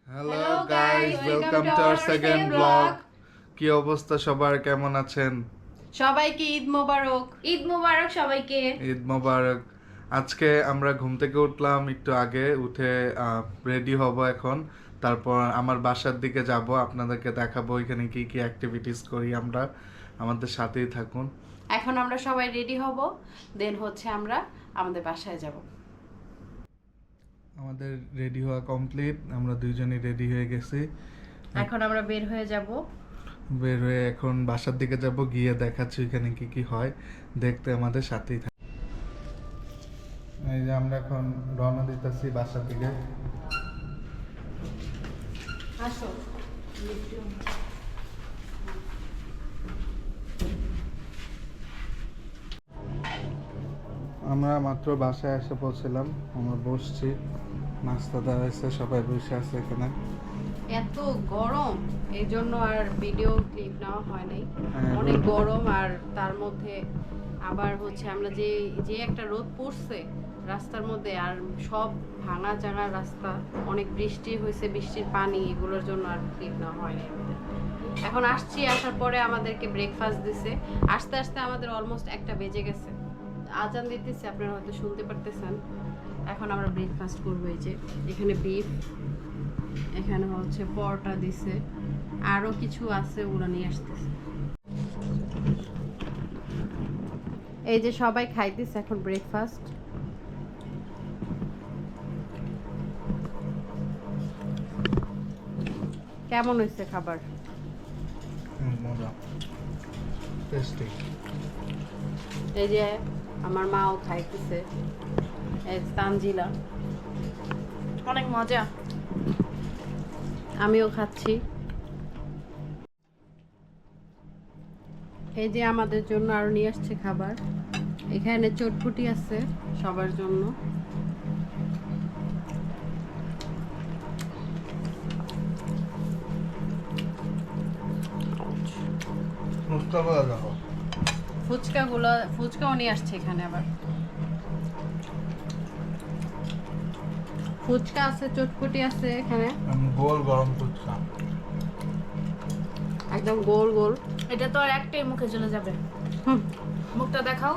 Hello guys, welcome to our second blog. কি অবস্থা সবার, কেমন আছেন? সবাইকে ঈদ মোবারক। ঈদ মোবারক সবাইকে। ঈদ মোবারক। আজকে আমরা ঘুম থেকে উঠলাম একটু আগে, উঠে রেডি হব এখন। তারপর আমার বাসার দিকে যাব, আপনাদেরকে দেখাবো এখানে কি কি অ্যাক্টিভিটিস করি আমরা। আমাদের সাথেই থাকুন। এখন আমরা সবাই রেডি হব, দেন হচ্ছে আমরা আমাদের বাসায় যাব। আমাদের রেডি হওয়া কমপ্লিট, আমরা দুইজনই রেডি হয়ে গেছি। এখন আমরা বের হয়ে যাব। বের হয়ে এখন বাসার দিকে যাব, গিয়ে দেখাচ্ছি এখানে কি কি হয়, দেখতে আমাদের সাথেই থাকুন। এই যে আমরা এখন রওনা দিতেছি বাসার দিকে। আসো। আমরা মাত্র বাসায় এসে পৌঁছলাম, আমরা বসছি, নাস্তা দেওয়া হয়েছে, সবাই বসে আছে এখানে। এত গরম, এই জন্য আর ভিডিও ক্লিপ নেওয়া হয় নাই। হ্যাঁ, অনেক রোদ। গরম, আর তার মধ্যে আবার হচ্ছে আমরা যে যে একটা রোদ পড়ছে রাস্তার মধ্যে, আর সব ভাঙা চাঙা রাস্তা, অনেক বৃষ্টি হয়েছে, বৃষ্টির পানি, এগুলোর জন্য আর ক্লিপ নেওয়া হয় নাই আমাদের। এখন আসছি, আসার পরে আমাদেরকে ব্রেকফাস্ট দিছে। আস্তে আস্তে আমাদের অলমোস্ট 1টা বেজে গেছে, আজান দিতেছে, আপনারা হয়তো শুনতে পারতেছেন। এখন আমরা ব্রেকফাস্ট করবো। এই যে এখানে বিফ, এখানে হচ্ছে পরোটা দিছে, আরো কিছু আছে, ওরা নিয়ে আসতেছে। এই যে সবাই খাইতেছে এখন ব্রেকফাস্ট। কেমন হয়েছে খাবার? মজা, টেস্টি। এই যে আমার মাও খাইতেছে, এই তানজিলা, অনেক মজা। আমিও খাচ্ছি। এই যে আমাদের জন্য আরো নিয়ে আসছে খাবার, এখানে চটপটি আছে সবার জন্য। ফুচকাও নিয়ে আসছে এখানে। আবার ফুচকা আছে, চটপটি আছে এখানে, গোল গরম ফুচকা, একদম গোল গোল। এটা তো আর একটাই মুখে চলে যাবে। হুম, মুখটা দেখাও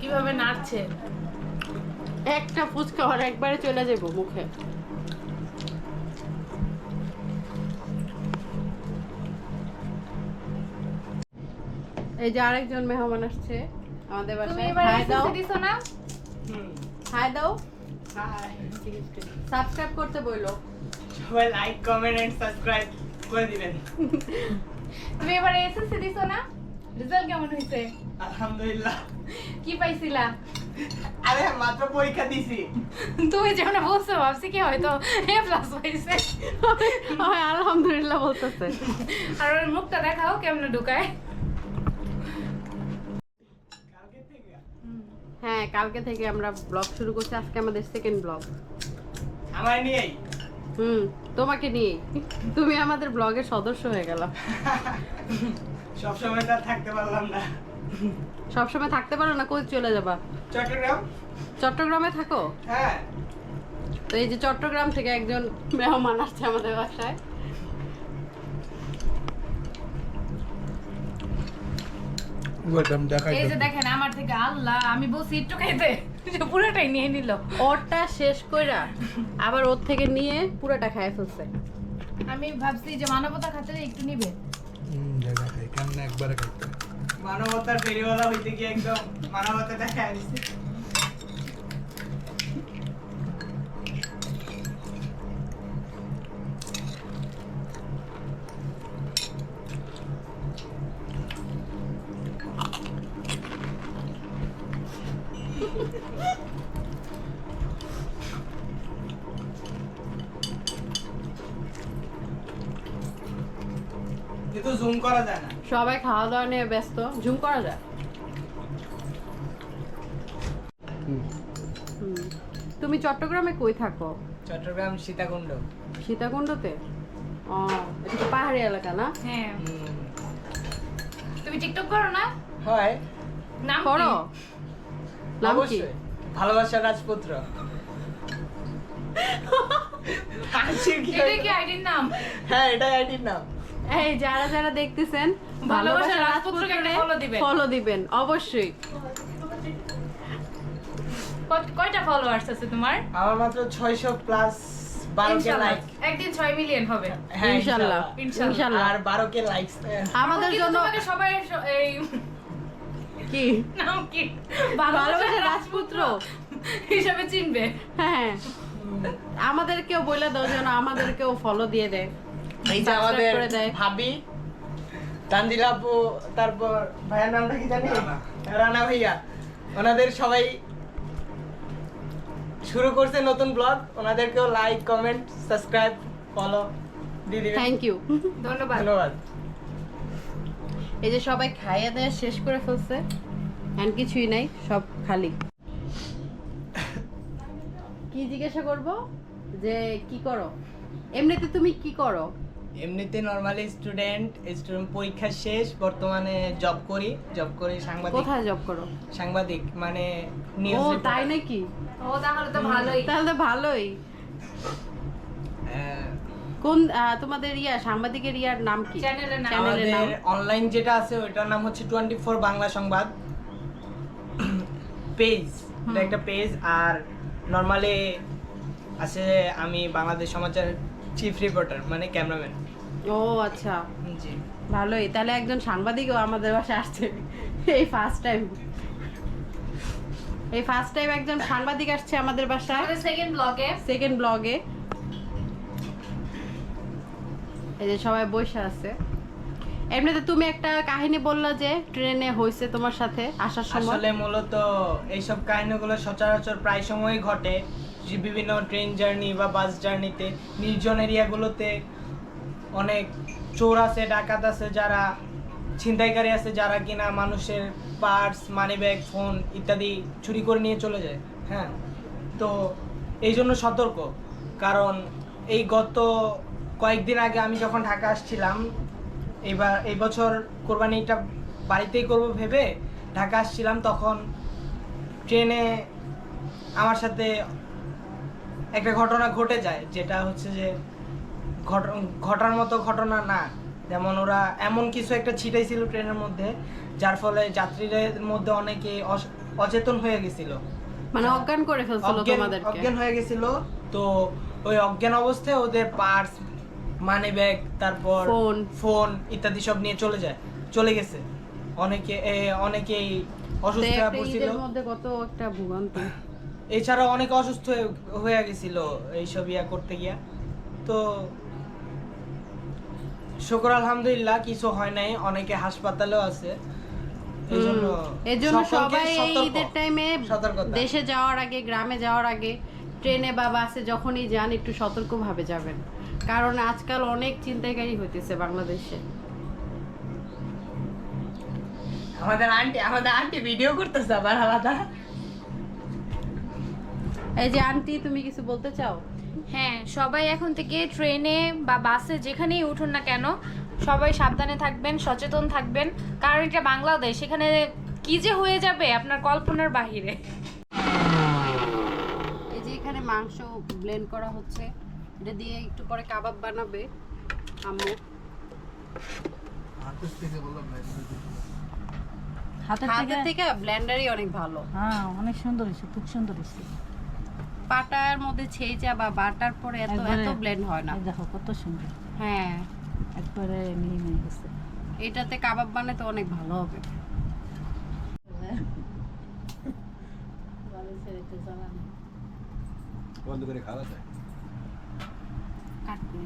কিভাবে নাড়ছে। একটা ফুচকা আর একবারে চলে যাবো মুখে। এই যে আরেকজন মেহমান আসছে আমাদের তুমি বাসায়। এবার হাই দাও, এসএসসি দিছো না? হাই দাও, সাবস্ক্রাইব করতে বইলো। সবাই লাইক কমেন্ট এন্ড সাবস্ক্রাইব করে দিবেন। তুমি এবার এসএসসি দিছো না? রেজাল্ট কেমন হয়েছে? আলহামদুলিল্লাহ। কি পাইছিলা? আরে মাত্র পরীক্ষা দিছি। তুমি যেমন বলছো ভাবছি কি হয়তো এ প্লাস পাইছে। হয় আলহামদুলিল্লাহ বলতেছে। আর ওর মুখটা দেখাও কেমনে ঢুকায়। কালকে থেকে হ্যাঁ, কালকে থেকে আমরা ব্লগ শুরু করছি, আজকে আমাদের সেকেন্ড ব্লগ। আমার নিয়েই তোমাকে নিয়ে তুমি আমাদের ব্লগের সদস্য হয়ে গেল। সব সময় তো আর থাকতে পারলাম না। সবসময় থাকতে পারো না, কই চলে যাবা? চট্টগ্রাম। চট্টগ্রামে থাকো? হ্যাঁ, তো এই যে চট্টগ্রাম থেকে একজন মেহমান আসছে আমাদের বাসায়। ওয়েলকাম, দেখাই এই যে দেখেন আমার থেকে আল্লাহ, আমি বলছি একটু খাইতে, সে পুরোটাই নিয়ে নিল। ওরটা শেষ কইরা আবার ওর থেকে নিয়ে পুরোটা খায় ফেলছে। আমি ভাবছি যে মানবতা খাতিরে একটু নিবে। দেখাই কেমন একবারে খাইতে। মানবতার ফেরিওয়ালা হইতে গিয়ে একদম মানবতা দেখা দিচ্ছে। কিন্তু জুম করা যায় না। সবাই খাওয়া দাওয়া নিয়ে ব্যস্ত, ঝুম করা যায়। তুমি চট্টগ্রামে কই থাকো? চট্টগ্রাম সীতাকুণ্ড। সীতাকুণ্ডতে? ও, এটা তো পাহাড়ি এলাকা না? হ্যাঁ, তুমি টিকটক করো না? হয়, নাম কি? করো? নাম কি? অবশ্যই। ভালোবাসার রাজপুত্র। এটা কি আইডির নাম? হ্যাঁ এটাই আইডির নাম। এই যারা যারা দেখতেছেন ভালোবাসার রাজপুত্রকে একটা follow দিবেন। ফলো দিবেন অবশ্যই। কয়টা ফলোয়ার্স আছে তোমার? আমার মাত্র 600 প্লাস 12 কে ইনশাআল্লাহ লাইক। একদিন 6 মিলিয়ন হবে। হ্যাঁ ইনশাআল্লাহ ইনশাআল্লাহ। ইনশাআল্লাহ। আর 12 কে লাইকস। আমাদের কিন্তু জন্য তোমাকে সবাই এই কি নাম কি ভালোবাসার রাজপুত্র হিসাবে চিনবে। হ্যাঁ আমাদেরকেও বলে দাও যেন আমাদেরকেও ফলো দিয়ে দেয়, এই যে Subscribe আমাদের করে দেয়। ভাবি তানজিলা আপু, তারপর ভাইয়ার নামটা কি জানি? রানা ভাইয়া। ওনাদের সবাই শুরু করছে নতুন ব্লগ। ওনাদেরকেও লাইক, কমেন্ট, সাবস্ক্রাইব, ফলো দিয়ে দিবেন। Thank you. ধন্যবাদ। ধন্যবাদ। এই যে সবাই খাইয়ে দেয় শেষ করে ফেলছে, আর কিছুই নাই, সব খালি। কি জিজ্ঞাসা করব যে কি করো এমনিতে, তুমি কি করো? এমনিতে নরমালি স্টুডেন্ট পরীক্ষা শেষ, বর্তমানে জব করি সাংবাদিক। কোথায় জব করো? সাংবাদিক মানে ও নিউজ তাই নাকি? ও তাহলে তো ভালোই। তাহলে তো ভালোই। কোন তোমাদের সাংবাদিকের নাম কি? চ্যানেলের নাম? চ্যানেলের নাম? আমাদের অনলাইন যেটা আছে ওটার নাম হচ্ছে 24 বাংলা সংবাদ পেজ। এটা একটা পেজ। আর নরমালি আছে আমি বাংলাদেশ সমাচার চিফ রিপোর্টার মানে ক্যামেরাম্যান। ও আচ্ছা জি। ভালোই। তাহলে একজন সাংবাদিকও আমাদের বাসায় আসছে এই ফার্স্ট টাইম একজন সাংবাদিক আসছে আমাদের বাসায় আমাদের সেকেন্ড ব্লগে। সেকেন্ড ব্লগে। এই যে সবাই বসে আছে। এমনিতে তুমি একটা কাহিনী বললা যে ট্রেনে হয়েছে তোমার সাথে আসার সময়। আসলে মূলত এইসব কাহিনীগুলো সচরাচর প্রায় সময়ই ঘটে, যে বিভিন্ন ট্রেন জার্নি বা বাস জার্নিতে নির্জন এরিয়াগুলোতে অনেক চোর আছে, ডাকাত আছে, যারা ছিনতাইকারী আছে, যারা কিনা মানুষের পার্স, মানি ব্যাগ, ফোন ইত্যাদি চুরি করে নিয়ে চলে যায়। হ্যাঁ, তো এই জন্য সতর্ক। কারণ এই গত কয়েকদিন আগে আমি যখন ঢাকা আসছিলাম, এই বছর কোরবানিটা বাড়িতেই করব ভেবে ঢাকা আসছিলাম, তখন ট্রেনে আমার সাথে একটা ঘটনা ঘটে যায়, যেটা হচ্ছে যে ঘটার মতো ঘটনা না। যেমন ওরা এমন কিছু একটা ছিটাইছিল ট্রেনের মধ্যে, যার ফলে যাত্রীদের মধ্যে অনেকে অচেতন হয়ে গেছিল, মানে অজ্ঞান করে ফেলছিল তোমাদেরকে। অজ্ঞান হয়ে গেছিল। তো ওই অজ্ঞান অবস্থায় ওদের পার্স, মানি ব্যাগ, তারপর ফোন ইত্যাদি সব নিয়ে চলে গেছে। অনেকেই অসুস্থ হয়ে পড়ছিল। এদের মধ্যে কত একটা ভোগান্তি। এছাড়া অনেকে অসুস্থ হয়ে গেছিল এইসব করতে গিয়া। তো শুকর আলহামদুলিল্লাহ কিছু হয় নাই, অনেকে হাসপাতালেও আছে। এই জন্য সবাই এই ঈদের টাইমে সতর্কতা। দেশে যাওয়ার আগে, গ্রামে যাওয়ার আগে, ট্রেনে বা বাসে যখনই যান একটু সতর্কভাবে যাবেন, কারণ আজকাল অনেক ছিনতাইকারী হইতেছে বাংলাদেশে। আমাদের আন্টি ভিডিও করতেছে আবার আলাদা। এই যে আন্টি, তুমি কিছু বলতে চাও? হ্যাঁ, সবাই এখন থেকে ট্রেনে বা বাসে যেখানেই উঠুন না কেন সবাই সাবধানে থাকবেন, সচেতন থাকবেন, কারণ এটা বাংলাদেশ, এখানে কি যে হয়ে যাবে আপনার কল্পনার বাহিরে। এই যে এখানে মাংস ব্লেন্ড করা হচ্ছে, এটা দিয়ে একটু পরে কাবাব বানাবে আম্মু। হাতের থেকে ব্লেন্ডারই অনেক ভালো। হ্যাঁ, অনেক সুন্দর হয়েছে, খুব সুন্দর হয়েছে। পাটার মধ্যে ছেঁচা বা বাটার পরে এত ব্লেন্ড হয় না। দেখো কত সুন্দর, হ্যাঁ একবারে মিহি হয়ে গেছে। এটাতে কাবাব বানাতে অনেক ভালো হবে। বন্ধ করে খাওয়া যায়। কাটবে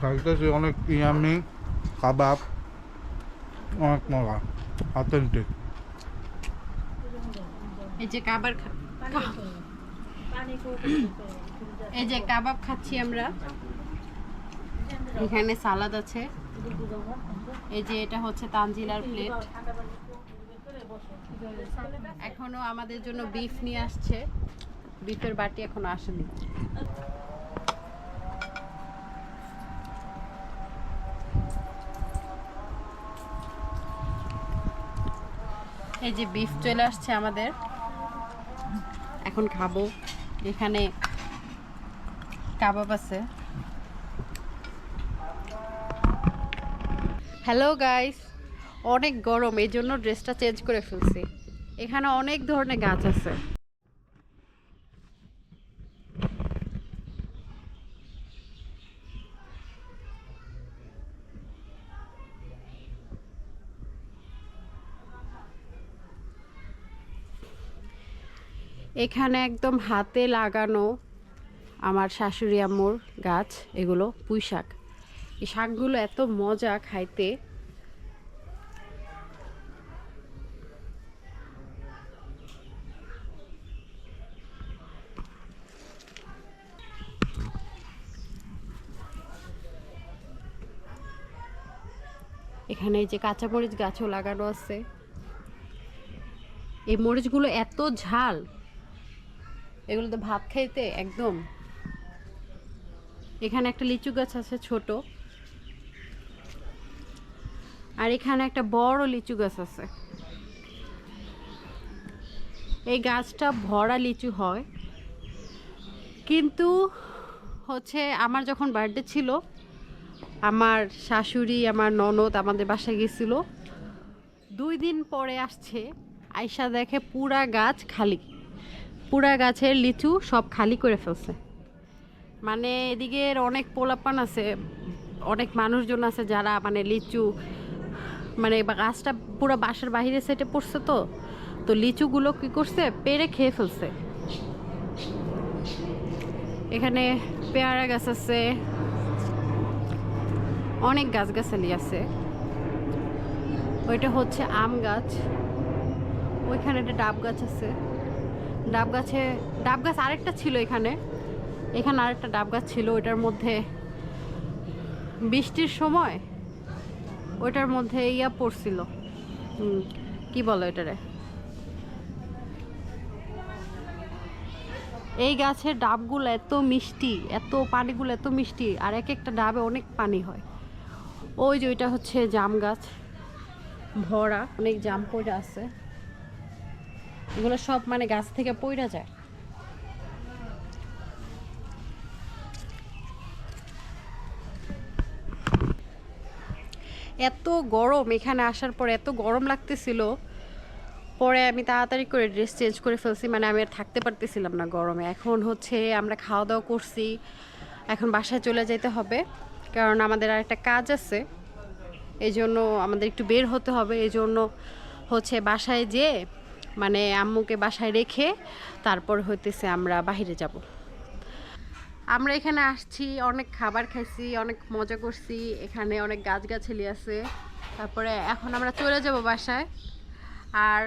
খাইতেছি অনেক ইয়ামি কাবাব, অনেক মজা, অথেন্টিক। এই যে এই যে কাবাব খাচ্ছি আমরা। এখানে সালাদ আছে। এই যে এটা হচ্ছে তানজিলার প্লেট। এখনো আমাদের জন্য বিফ নিয়ে আসছে, বিফের বাটি এখনো আসেনি। এই যে বিফ চলে আসছে আমাদের, এখন খাবো। এখানে কাবাব আছে। হ্যালো গাইস, অনেক গরম, এই জন্য ড্রেসটা চেঞ্জ করে ফেলছি। এখানে অনেক ধরনের গাছ আছে। এখানে একদম হাতে লাগানো আমার শাশুড়ি আম্মুর গাছ, এগুলো পুঁই শাক। এই শাকগুলো এত মজা খাইতে। এখানে এই যে কাঁচামরিচ গাছও লাগানো আছে। এই মরিচগুলো এত ঝাল, এগুলো তো ভাত খাইতে একদম। এখানে একটা লিচু গাছ আছে ছোট, আর এখানে একটা বড় লিচু গাছ আছে। এই গাছটা ভরা লিচু হয়, কিন্তু হচ্ছে আমার যখন বার্থডে ছিল, আমার শাশুড়ি আমার ননদ আমাদের বাসায় গেছিল, 2 দিন পরে আসছে, আয়শা দেখে পুরা গাছ খালি, পুরা গাছের লিচু সব খালি করে ফেলছে। মানে এদিকের অনেক পোলাপান আছে, অনেক মানুষজন আছে যারা মানে লিচু, মানে গাছটা পুরো বাসার বাইরে সেটে পড়ছে, তো লিচুগুলো কি করছে, পেড়ে খেয়ে ফেলছে। এখানে পেয়ারা গাছ আছে, অনেক গাছগাছালি আছে। ওইটা হচ্ছে আম গাছ। ওইখানে একটা ডাব গাছ আছে। ডাব গাছ আরেকটা ছিল এখানে আরেকটা ডাব গাছ ছিল। ওইটার মধ্যে বৃষ্টির সময় ওইটার মধ্যে ইয়া পড়ছিল, কি বলো এটারে, এই গাছের ডাবগুলো এত মিষ্টি, এত পানিগুলো এত মিষ্টি, আর এক একটা ডাবে অনেক পানি হয়। ওই যে ওইটা হচ্ছে জাম গাছ, ভরা অনেক জাম পড়ে আছে। এগুলো সব মানে গাছ থেকে পড়া যায়। এত গরম, এখানে আসার পরে এত গরম লাগতেছিল, পরে আমি তাড়াতাড়ি করে ড্রেস চেঞ্জ করে ফেলছি, মানে আমি আর থাকতে পারতেছিলাম না গরমে। এখন হচ্ছে আমরা খাওয়া দাওয়া করছি, এখন বাসায় চলে যেতে হবে, কারণ আমাদের আর একটা কাজ আছে, এই জন্য আমাদের একটু বের হতে হবে। এই জন্য হচ্ছে বাসায় যেয়ে মানে আম্মুকে বাসায় রেখে তারপর হইতেছে আমরা বাইরে যাব। আমরা এখানে আসছি, অনেক খাবার খাইছি, অনেক মজা করছি, এখানে অনেক গাছগাছালি আছে। তারপরে এখন আমরা চলে যাব বাসায়, আর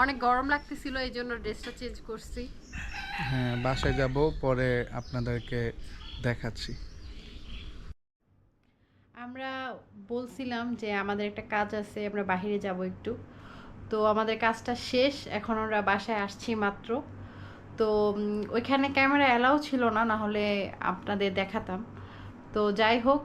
অনেক গরম লাগতেছিল, এই জন্য ড্রেসটা চেঞ্জ করছি। হ্যাঁ, বাসায় যাব, পরে আপনাদেরকে দেখাচ্ছি। আমরা বলছিলাম যে আমাদের একটা কাজ আছে, আমরা বাইরে যাব একটু, তো আমাদের কাজটা শেষ, এখন আমরা বাসায় আসছি মাত্র। তো ওইখানে ক্যামেরা অ্যালাউ ছিল না, না হলে আপনাদের দেখাতাম। তো যাই হোক,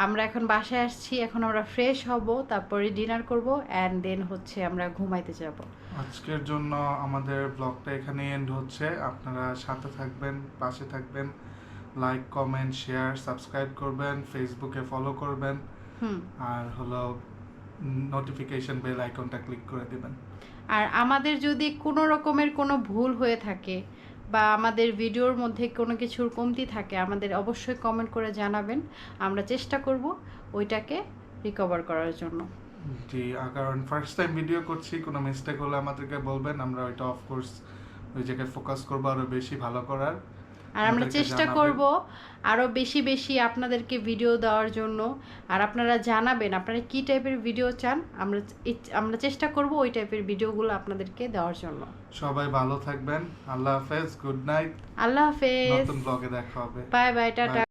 আমরা এখন বাসায় আসছি, এখন আমরা ফ্রেশ হব, তারপরে ডিনার করব, অ্যান্ড দেন হচ্ছে আমরা ঘুমাইতে যাব। আজকের জন্য আমাদের ব্লগটা এখানে এন্ড হচ্ছে। আপনারা সাথে থাকবেন, পাশে থাকবেন, লাইক কমেন্ট শেয়ার সাবস্ক্রাইব করবেন, ফেসবুকে ফলো করবেন, আর হলো নোটিফিকেশন বেল আইকনটা ক্লিক করে দিবেন। আর আমাদের যদি কোনো রকমের কোনো ভুল হয়ে থাকে বা আমাদের ভিডিওর মধ্যে কোনো কিছুর কমতি থাকে, আমাদের অবশ্যই কমেন্ট করে জানাবেন, আমরা চেষ্টা করব ওইটাকে রিকভার করার জন্য। জি, কারণ ফার্স্ট টাইম ভিডিও করছি, কোনো মিস্টেক হলে আমাদেরকে বলবেন, আমরা ওইটা অফকোর্স ওই জায়গায় ফোকাস করবো আরও বেশি ভালো করার। আর আমরা চেষ্টা করব আরও বেশি বেশি আপনাদেরকে ভিডিও দেওয়ার জন্য। আর আপনারা জানাবেন আপনারা কী টাইপের ভিডিও চান, আমরা চেষ্টা করব ওই টাইপের ভিডিওগুলো আপনাদেরকে দেওয়ার জন্য। সবাই ভালো থাকবেন, আল্লাহ হাফেজ, গুড নাইট, আল্লাহ হাফেজ, নতুন ব্লগে দেখা হবে, বাই বাই, টাটা।